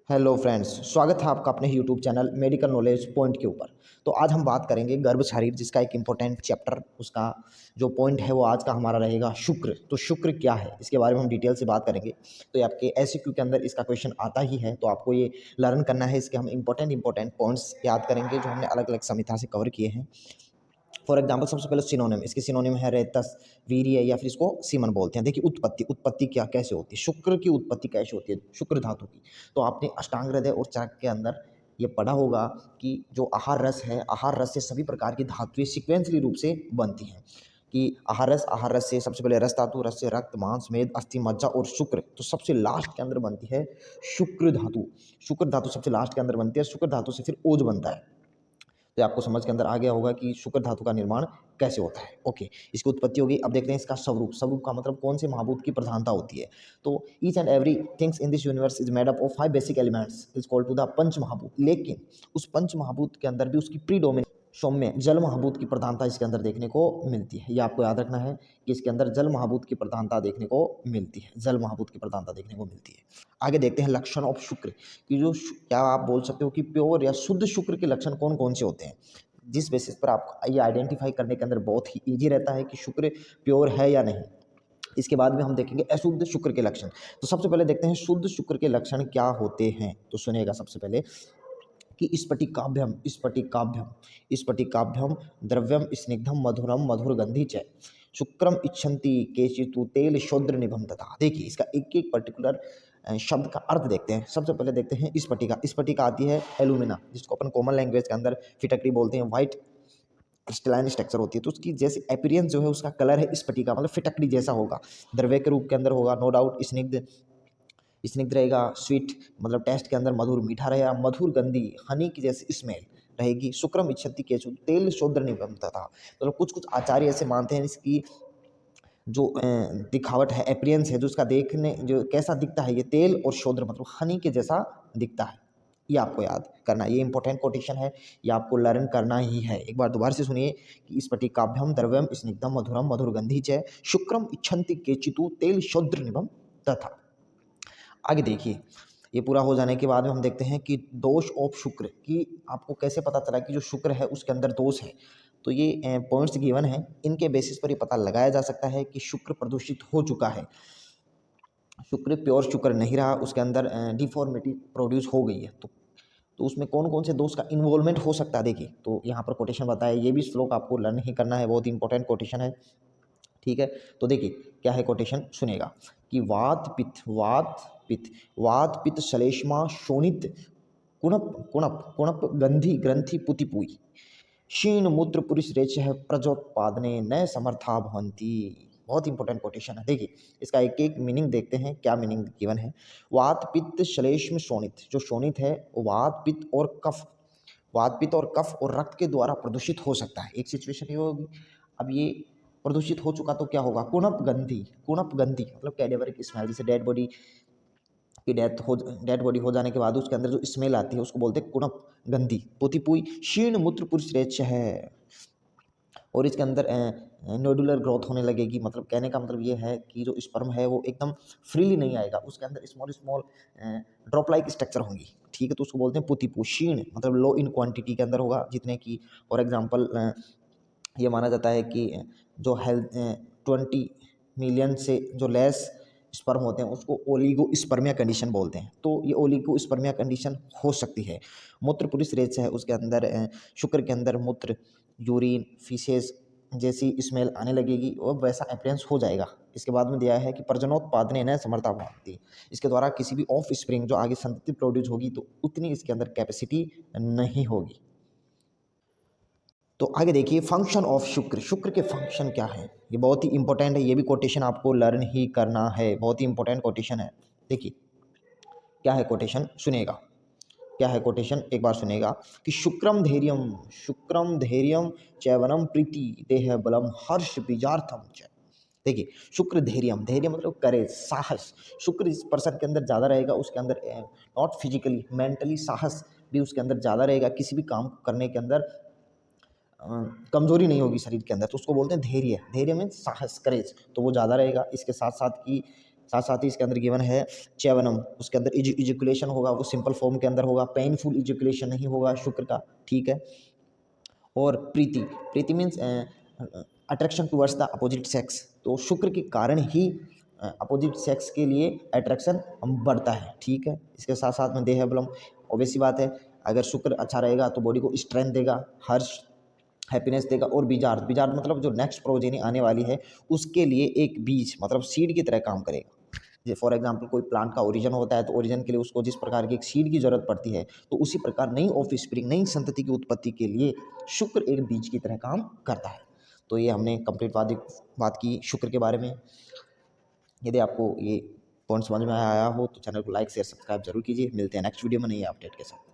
Hello friends, स्वागत है आपका अपने YouTube channel medical knowledge point के ऊपर। तो आज हम बात करेंगे गर्भ शरीर, जिसका एक इम्पोर्टेंट चैप्टर, उसका जो पॉइंट है वो आज का हमारा रहेगा शुक्र। तो शुक्र क्या है, इसके बारे में हम डिटेल से बात करेंगे। तो ये आपके एसक्यू के अंदर इसका क्वेश्चन आता ही है, तो आपको ये लर्न करना है। इसके हम इंपॉर्टेंट पॉइंट्स याद करेंगे जो हमने अलग अलग संहिता से कवर किए हैं। फॉर एग्जाम्पल सबसे पहले सिनोनिम, इसके सिनोनिम है रेतस, वीर्य, या फिर इसको सीमन बोलते हैं। देखिए उत्पत्ति क्या कैसे होती है, शुक्र की उत्पत्ति कैसे होती है, शुक्र धातु की। तो आपने अष्टांग हृदय और चरक के अंदर ये पढ़ा होगा कि जो आहार रस है, आहार रस से सभी प्रकार की धातुएं सीक्वेंसली रूप से बनती हैं। कि आहार रस से सबसे पहले रस धातु, रस से रक्त, मांस, मेद, अस्थि, मज्जा और शुक्र, तो सबसे लास्ट के अंदर बनती है शुक्र धातु। शुक्र धातु सबसे लास्ट के अंदर बनती है। शुक्र धातु से फिर ओज बनता है। तो आपको समझ के अंदर आ गया होगा कि शुक्र धातु का निर्माण कैसे होता है। ओके, इसकी उत्पत्ति होगी। अब देखते हैं इसका स्वरूप। स्वरूप का मतलब कौन से महाभूत की प्रधानता होती है। तो each and every things in this universe is made up of 5 basic elements is called to the panch mahabhut. लेकिन उस पंच महाभूत के अंदर भी उसकी प्रीडोमिनेंट सौम्य जल महाभूत की प्रधानता इसके अंदर देखने को मिलती है। ये आपको याद रखना है कि इसके अंदर जल महाभूत की प्रधानता देखने को मिलती है। जल महाभूत की प्रधानता देखने को मिलती है। आगे देखते हैं लक्षण ऑफ शुक्र कि क्या आप बोल सकते हो कि प्योर या शुद्ध शुक्र के लक्षण कौन कौन से होते हैं। जिस बेसिस पर आप ये आइडेंटिफाई करने के अंदर बहुत ही ईजी रहता है कि शुक्र प्योर है या नहीं। इसके बाद में हम देखेंगे अशुद्ध शुक्र के लक्षण। तो सबसे पहले देखते हैं शुद्ध शुक्र के लक्षण क्या होते हैं। तो सुनिएगा सबसे पहले कि स्फटिकाभ्यम द्रव्यम स्निग्धम मधुरम मधुरगंधी च शुक्रम इच्छन्ति केचितु तेल शोद्र निभम तथा। देखिए इसका एक एक पर्टिकुलर शब्द का अर्थ देखते हैं। सबसे पहले देखते हैं स्फटिका। स्फटिका आती है एलुमिना, जिसको अपन कॉमन लैंग्वेज के अंदर फिटकरी बोलते हैं। वाइट क्रिस्टलाइन स्ट्रक्चर होती है, तो उसकी जैसे अपीयरेंस जो है, उसका कलर है स्फटिका, मतलब फिटकड़ी जैसा होगा, द्रव्य के रूप के अंदर होगा। नो डाउट स्निग्ध स्निग्ध रहेगा, स्वीट मतलब टेस्ट के अंदर मधुर मीठा रहेगा, मधुर गंधी हनी की जैसी स्मेल रहेगी। शुक्रम इच्छति केचु तेल शोद्र निगम तथा। मतलब कुछ कुछ आचार्य ऐसे मानते हैं इसकी जो दिखावट है, अपीयरेंस है, जो उसका देखने जो कैसा दिखता है, ये तेल और शोद्र मतलब हनी के जैसा दिखता है। ये आपको याद करना है, ये इंपॉर्टेंट कोटेशन है, ये आपको लर्न करना ही है। एक बार दोबारा से सुनिए कि स्फटिकाभ्यम द्रव्यम स्निग्धम मधुरम मधुरगंधी च शुक्रम इच्छन्ति केचितु तेल शोद्र निभम तथा। आगे देखिए, ये पूरा हो जाने के बाद में हम देखते हैं कि दोष ऑफ शुक्र, कि आपको कैसे पता चला कि जो शुक्र है उसके अंदर दोष है। तो ये पॉइंट्स गिवन हैं, इनके बेसिस पर ये पता लगाया जा सकता है कि शुक्र प्रदूषित हो चुका है, शुक्र प्योर शुक्र नहीं रहा, उसके अंदर डिफॉर्मिटी प्रोड्यूस हो गई है। तो उसमें कौन कौन से दोष का इन्वॉल्वमेंट हो सकता है। देखिए तो यहाँ पर कोटेशन बताया, ये भी श्लोक आपको लर्न ही करना है, बहुत ही इंपॉर्टेंट कोटेशन है। ठीक है, तो देखिए क्या है कोटेशन, सुनेगा कि वात पित्त श्लेष्मा शोणित कुणप कुणप कुणप गंधी ग्रंथि पुतिपुई क्षीण मूत्र पुरुष रेच है प्रजोत्पादने न समर्था भवंती। बहुत इंपॉर्टेंट कोटेशन है। देखिए इसका एक एक मीनिंग देखते हैं, क्या मीनिंग गिवन है। वात पित्त श्लेष्म शोणित, जो शोणित है वो वात पित्त और कफ, वात पित्त और कफ और रक्त के द्वारा प्रदूषित हो सकता है। एक सिचुएशन ये होगी, अब ये प्रदूषित हो चुका तो क्या होगा, कुणप गंधी मतलब कैडेवरिक स्मेल, जैसे डेड बॉडी हो जाने के बाद उसके अंदर जो स्मेल आती है उसको बोलते हैं कुणप गंधी। पोतीपुई क्षीण मूत्र पुरुष है, और इसके अंदर नोडुलर ग्रोथ होने लगेगी। मतलब कहने का मतलब ये है कि जो स्पर्म है वो एकदम फ्रीली नहीं आएगा, उसके अंदर small small drop like structure होंगी। ठीक है, तो उसको बोलते हैं पुतिपु। क्षीण मतलब लो इन क्वांटिटी के अंदर होगा, जितने की फॉर एग्जांपल ये माना जाता है कि जो हेल्थ 20 मिलियन से जो लेस स्पर्म होते हैं उसको ओलिगो स्पर्मिया कंडीशन बोलते हैं। तो ये ओलिगो स्पर्मिया कंडीशन हो सकती है। मूत्र पुरुष रेच है, उसके अंदर शुक्र के अंदर मूत्र, यूरिन, फीसेस जैसी स्मेल आने लगेगी और वैसा अपीयरेंस हो जाएगा। इसके बाद में दिया है कि प्रजनोत्पादने न समर्था भवन्ति, इसके द्वारा किसी भी ऑफ स्प्रिंग जो आगे संतति प्रोड्यूस होगी तो उतनी इसके अंदर कैपेसिटी नहीं होगी। तो आगे देखिए फंक्शन ऑफ शुक्र, शुक्र के फंक्शन क्या है, ये बहुत ही इंपॉर्टेंट है। ये भी कोटेशन आपको लर्न ही करना है, बहुत ही इंपॉर्टेंट कोटेशन है। देखिए क्या है कोटेशन, सुनेगा क्या है कोटेशन, एक बार सुनेगा कि शुक्रम धैर्यम चैवनम प्रीति देह बलम हर्ष बीजार्थम च। देखिए शुक्र धैर्यम, धैर्य मतलब करेज, साहस। शुक्र इस पर्सन के अंदर ज़्यादा रहेगा, उसके अंदर नॉट फिजिकली मेंटली साहस भी उसके अंदर ज़्यादा रहेगा, किसी भी काम करने के अंदर कमजोरी नहीं होगी शरीर के अंदर, तो उसको बोलते हैं धैर्य। धैर्य में साहस, करेज, तो वो ज़्यादा रहेगा। इसके साथ साथ कि साथ साथ ही इसके अंदर गिवन है च्यवनम, उसके अंदर इजैकुलेशन होगा वो सिंपल फॉर्म के अंदर होगा, पेनफुल इजैकुलेशन नहीं होगा शुक्र का, ठीक है। और प्रीति, priti means attraction towards the opposite sex, तो शुक्र के कारण ही अपोजिट सेक्स के लिए अट्रैक्शन बढ़ता है, ठीक है। इसके साथ साथ में देह बलम, ऑब्वियस सी बात है, अगर शुक्र अच्छा रहेगा तो बॉडी को स्ट्रेंथ देगा, हर्ष हैप्पीनेस देगा। और बीजार्थ, बीजार्थ मतलब जो नेक्स्ट प्रोजेनी आने वाली है उसके लिए एक बीज मतलब सीड की तरह काम करेगा। फॉर एग्जाम्पल कोई प्लांट का ओरिजिन होता है तो ओरिजिन के लिए उसको जिस प्रकार की एक सीड की जरूरत पड़ती है, तो उसी प्रकार नई ऑफ स्प्रिंग, नई संतति की उत्पत्ति के लिए शुक्र एक बीज की तरह काम करता है। तो ये हमने कंप्लीट बात की शुक्र के बारे में। यदि आपको ये पॉइंट समझ में आया हो तो चैनल को लाइक शेयर सब्सक्राइब जरूर कीजिए। मिलते हैं नेक्स्ट वीडियो में नई अपडेट के साथ।